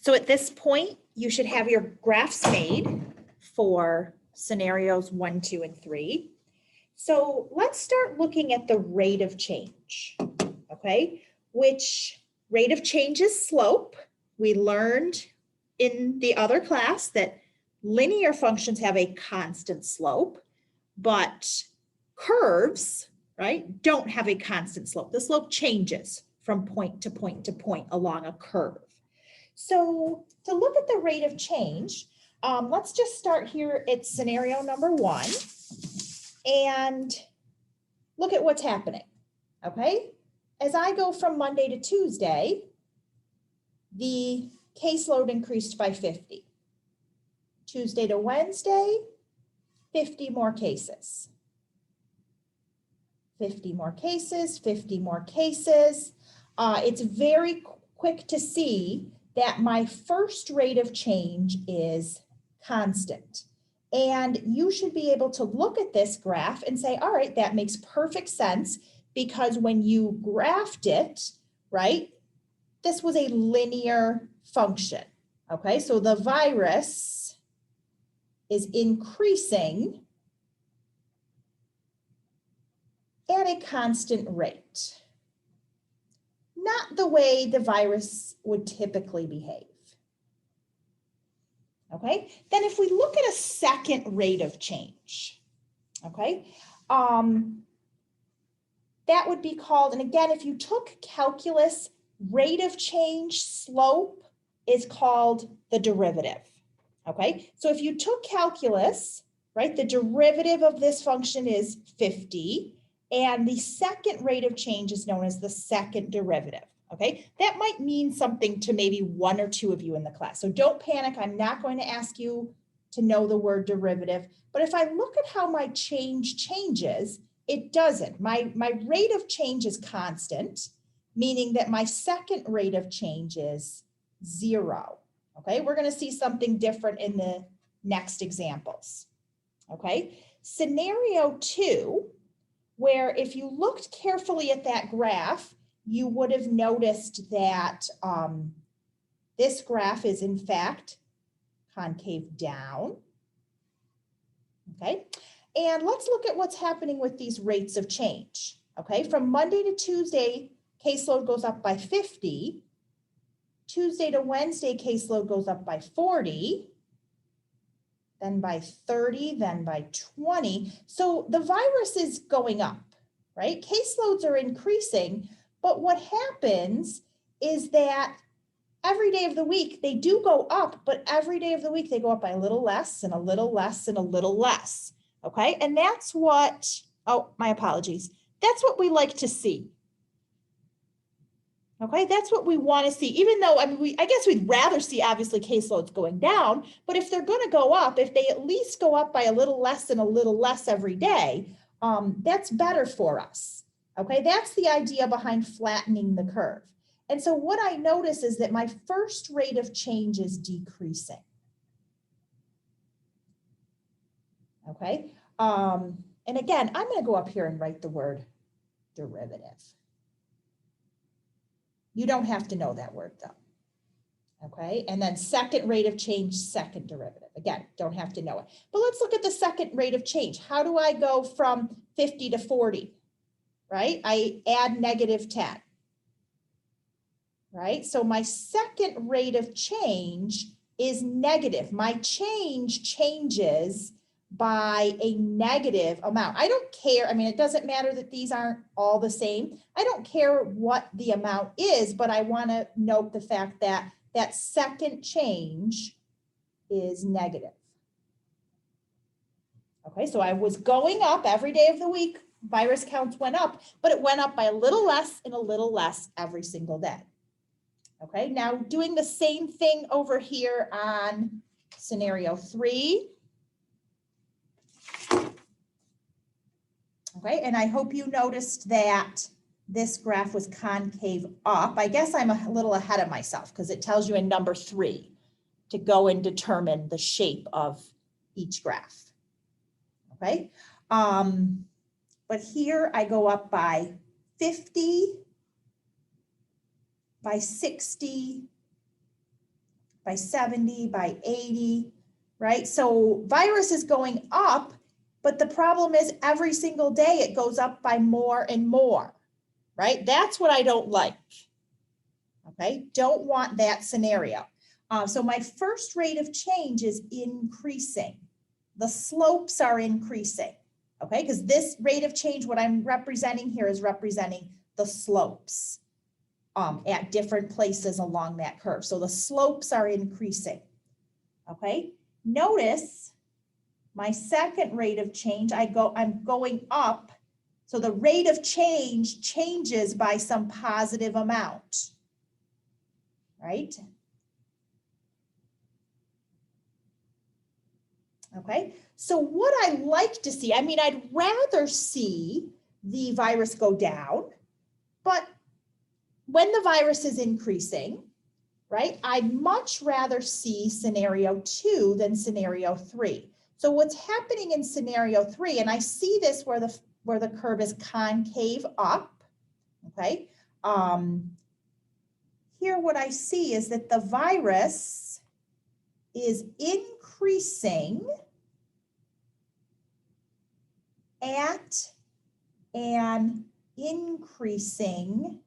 So at this point, you should have your graphs made for scenarios 1, 2, and 3. So let's start looking at the rate of change, okay? Which rate of change is slope. We learned in the other class that linear functions have a constant slope, but curves, right, don't have a constant slope. The slope changes from point to point to point along a curve. So to look at the rate of change, let's just start here at scenario number 1 and look at what's happening, okay? As I go from Monday to Tuesday, the caseload increased by 50. Tuesday to Wednesday, 50 more cases. 50 more cases, 50 more cases. It's very quick to see that my first rate of change is constant. And you should be able to look at this graph and say, all right, that makes perfect sense, because when you graphed it, right, this was a linear function, okay? So the virus is increasing at a constant rate. Not the way the virus would typically behave. Okay, then if we look at a second rate of change, okay, that would be called, and again, if you took calculus, rate of change slope is called the derivative. Okay, so if you took calculus, right, the derivative of this function is 50. And the second rate of change is known as the second derivative, okay? That might mean something to maybe 1 or 2 of you in the class. So don't panic, I'm not going to ask you to know the word derivative. But if I look at how my change changes, it doesn't. My rate of change is constant, meaning that my second rate of change is 0, okay? We're gonna see something different in the next examples, okay? Scenario 2, where if you looked carefully at that graph, you would have noticed that this graph is in fact concave down, okay? And let's look at what's happening with these rates of change, okay? From Monday to Tuesday, caseload goes up by 50. Tuesday to Wednesday, caseload goes up by 40. Then by 30, then by 20. So the virus is going up, right? Caseloads are increasing, but what happens is that every day of the week, they do go up, but every day of the week, they go up by a little less and a little less and a little less, okay? And that's what, oh, my apologies. That's what we like to see. Okay, that's what we want to see, even though, I mean, I guess we'd rather see obviously caseloads going down, but if they're going to go up, if they at least go up by a little less and a little less every day, that's better for us. Okay, that's the idea behind flattening the curve. And so what I notice is that my first rate of change is decreasing. Okay, and again, I'm going to go up here and write the word derivative. You don't have to know that word though, okay? And then second rate of change, second derivative. Again, don't have to know it. But let's look at the second rate of change. How do I go from 50 to 40, right? I add -10, right? So my second rate of change is negative. My change changes by a negative amount. I don't care. I mean, it doesn't matter that these aren't all the same. I don't care what the amount is, but I want to note the fact that that second change is negative. Okay, so I was going up every day of the week. Virus counts went up, but it went up by a little less and a little less every single day. Okay, now doing the same thing over here on scenario 3. Okay, and I hope you noticed that this graph was concave up. I guess I'm a little ahead of myself because it tells you in number 3 to go and determine the shape of each graph. Okay, but here I go up by 50, by 60, by 70, by 80, right? So virus is going up, but the problem is every single day it goes up by more and more, right? That's what I don't like, okay? Don't want that scenario. So my first rate of change is increasing. The slopes are increasing, okay? Because this rate of change, what I'm representing here is representing the slopes at different places along that curve. So the slopes are increasing, okay? Notice my second rate of change, I'm going up. So the rate of change changes by some positive amount, right? Okay, so what I like to see, I mean, I'd rather see the virus go down, but when the virus is increasing, right, I'd much rather see scenario 2 than scenario 3. So what's happening in scenario 3, and I see this where the curve is concave up, okay? Here what I see is that the virus is increasing at an increasing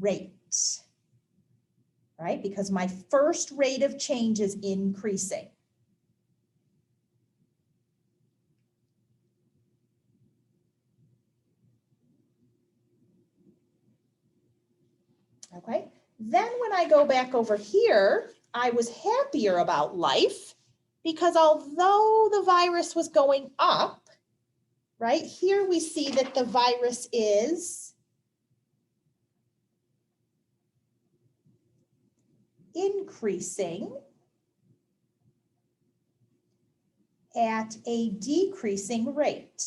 rate, right? Because my first rate of change is increasing. Okay, then when I go back over here, I was happier about life because although the virus was going up, right, here we see that the virus is increasing at a decreasing rate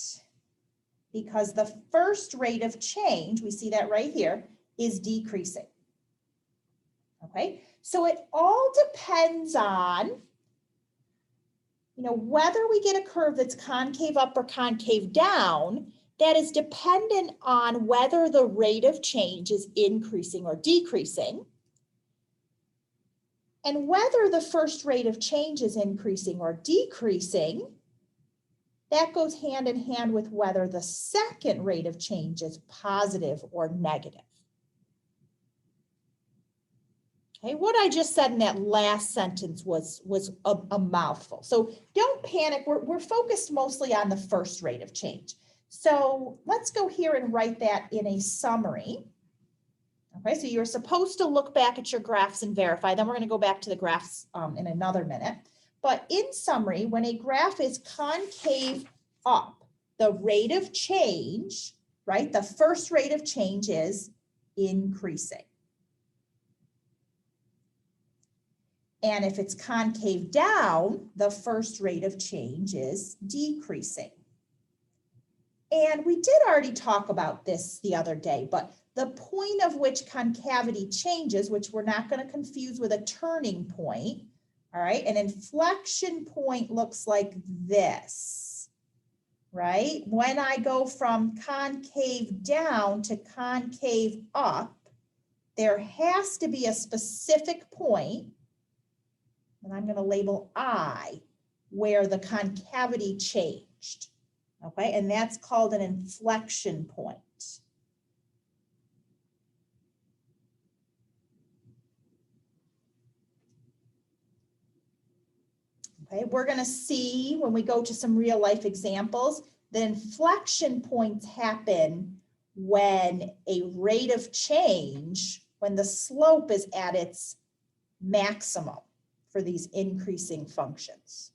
because the first rate of change, we see that right here, is decreasing. Okay, so it all depends on, whether we get a curve that's concave up or concave down, that is dependent on whether the rate of change is increasing or decreasing, and whether the first rate of change is increasing or decreasing. That goes hand in hand with whether the second rate of change is positive or negative. Okay, what I just said in that last sentence was a mouthful. So don't panic. We're focused mostly on the first rate of change. So let's go here and write that in a summary. Okay, so you're supposed to look back at your graphs and verify. Then we're going to go back to the graphs in another minute. But in summary, when a graph is concave up, the rate of change, right, the first rate of change is increasing. And if it's concave down, the first rate of change is decreasing. And we did already talk about this the other day, but the point of which concavity changes, which we're not going to confuse with a turning point, all right, an inflection point looks like this, right? When I go from concave down to concave up, there has to be a specific point, and I'm going to label I, where the concavity changed, okay? And that's called an inflection point. Okay, we're going to see when we go to some real life examples, the inflection points happen when a rate of change, when the slope is at its maximum for these increasing functions.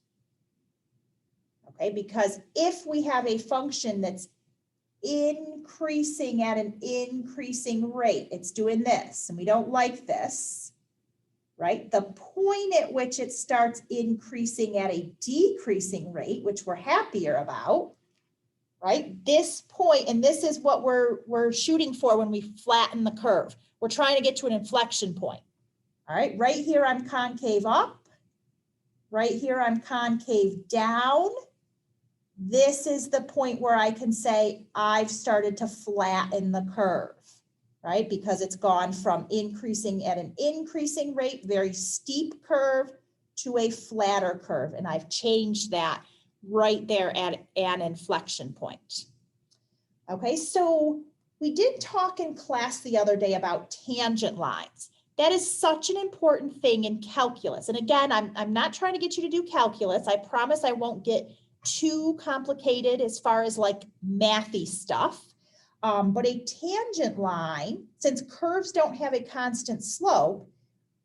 Okay, because if we have a function that's increasing at an increasing rate, it's doing this, and we don't like this, right? The point at which it starts increasing at a decreasing rate, which we're happier about, right? This point, and this is what we're shooting for when we flatten the curve. We're trying to get to an inflection point. All right, right here I'm concave up. Right here I'm concave down. This is the point where I can say I've started to flatten the curve. right? Because it's gone from increasing at an increasing rate, very steep curve, to a flatter curve. And I've changed that right there at an inflection point. Okay, so we did talk in class the other day about tangent lines. That is such an important thing in calculus. And again, I'm not trying to get you to do calculus. I promise I won't get too complicated as far as like mathy stuff. But a tangent line, since curves don't have a constant slope,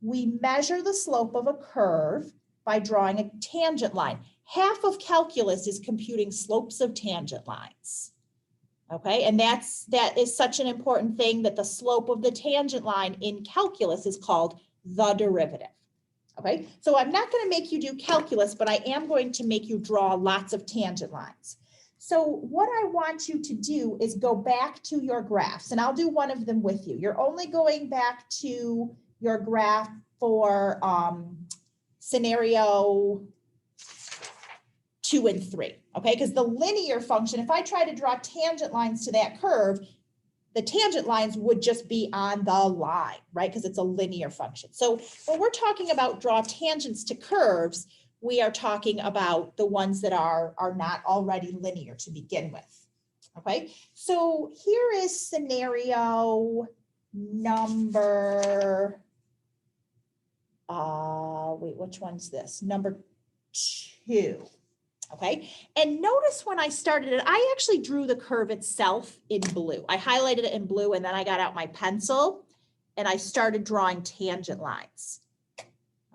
we measure the slope of a curve by drawing a tangent line. Half of calculus is computing slopes of tangent lines. Okay, and that is such an important thing, that the slope of the tangent line in calculus is called the derivative. Okay, so I'm not going to make you do calculus, but I am going to make you draw lots of tangent lines. So what I want you to do is go back to your graphs, and I'll do one of them with you. You're only going back to your graph for scenario 2 and 3, okay? Because the linear function, if I try to draw tangent lines to that curve, the tangent lines would just be on the line, right? Because it's a linear function. So when we're talking about draw tangents to curves, we are talking about the ones that are not already linear to begin with, okay? So here is scenario number, wait, which one's this? Number 2. Okay, and notice when I started it, I actually drew the curve itself in blue. I highlighted it in blue, and then I got out my pencil and I started drawing tangent lines.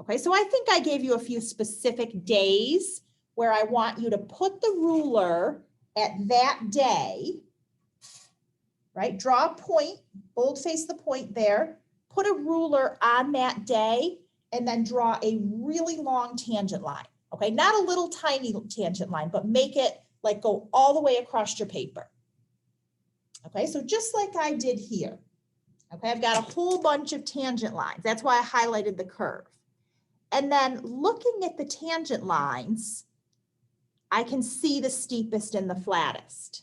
Okay, so I think I gave you a few specific days where I want you to put the ruler at that day, right? Draw a point, boldface the point there, put a ruler on that day, and then draw a really long tangent line. Okay, not a little tiny tangent line, but make it like go all the way across your paper. Okay, so just like I did here. Okay, I've got a whole bunch of tangent lines. That's why I highlighted the curve. And then looking at the tangent lines, I can see the steepest and the flattest.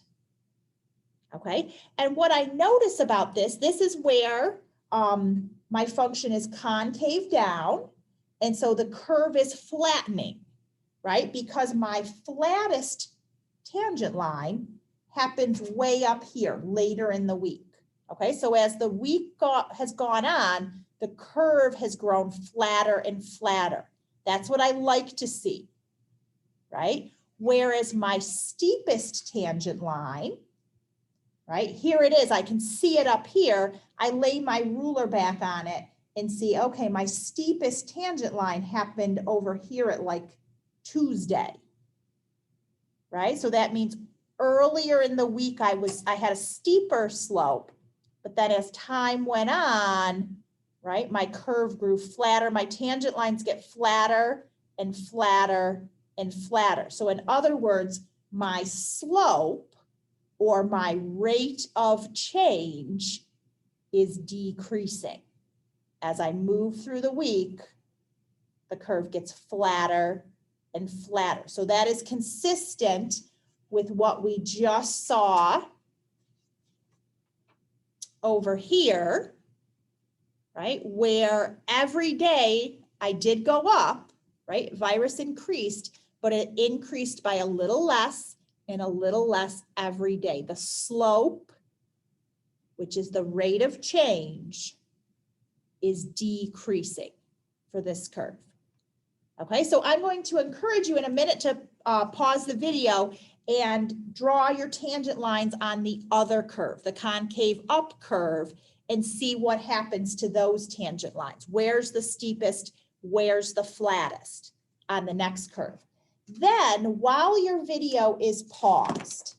Okay, and what I notice about this is where my function is concave down. And so the curve is flattening, right? Because my flattest tangent line happens way up here later in the week. Okay, so as the week has gone on, the curve has grown flatter and flatter. That's what I like to see, right? Whereas my steepest tangent line, right, here it is, I can see it up here. I lay my ruler back on it and see, okay, my steepest tangent line happened over here at like Tuesday, right? So that means earlier in the week, I had a steeper slope, but then as time went on, right, my curve grew flatter. My tangent lines get flatter and flatter and flatter. So in other words, my slope or my rate of change is decreasing. As I move through the week, the curve gets flatter and flatter. So that is consistent with what we just saw over here, right? Where every day I did go up, right? Virus increased, but it increased by a little less and a little less every day. The slope, which is the rate of change, is decreasing for this curve. Okay, so I'm going to encourage you in a minute to pause the video and draw your tangent lines on the other curve, the concave up curve, and see what happens to those tangent lines. Where's the steepest? Where's the flattest on the next curve? Then, while your video is paused,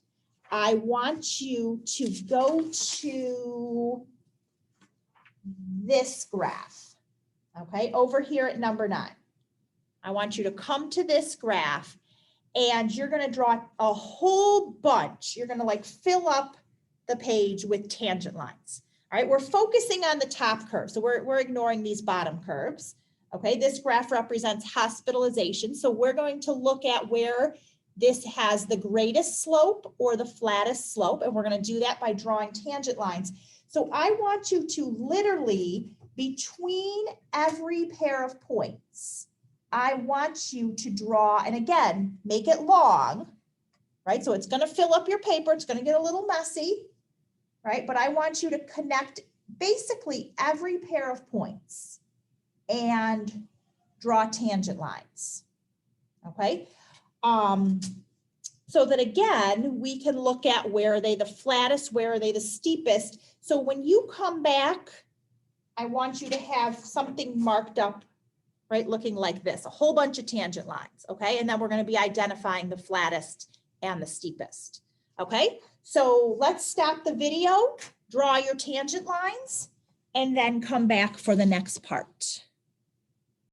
I want you to go to this graph, okay, over here at number 9. I want you to come to this graph and you're going to draw a whole bunch. You're going to like fill up the page with tangent lines. All right, we're focusing on the top curve. So we're ignoring these bottom curves. Okay, this graph represents hospitalization. So we're going to look at where this has the greatest slope or the flattest slope. And we're going to do that by drawing tangent lines. So I want you to literally, between every pair of points, I want you to draw, and again, make it long, right? So it's going to fill up your paper. It's going to get a little messy, right? But I want you to connect basically every pair of points and draw tangent lines, okay? So that again, we can look at where are they the flattest, where are they the steepest. So when you come back, I want you to have something marked up, right? Looking like this, a whole bunch of tangent lines, okay? And then we're going to be identifying the flattest and the steepest, okay? So let's stop the video, draw your tangent lines, and then come back for the next part.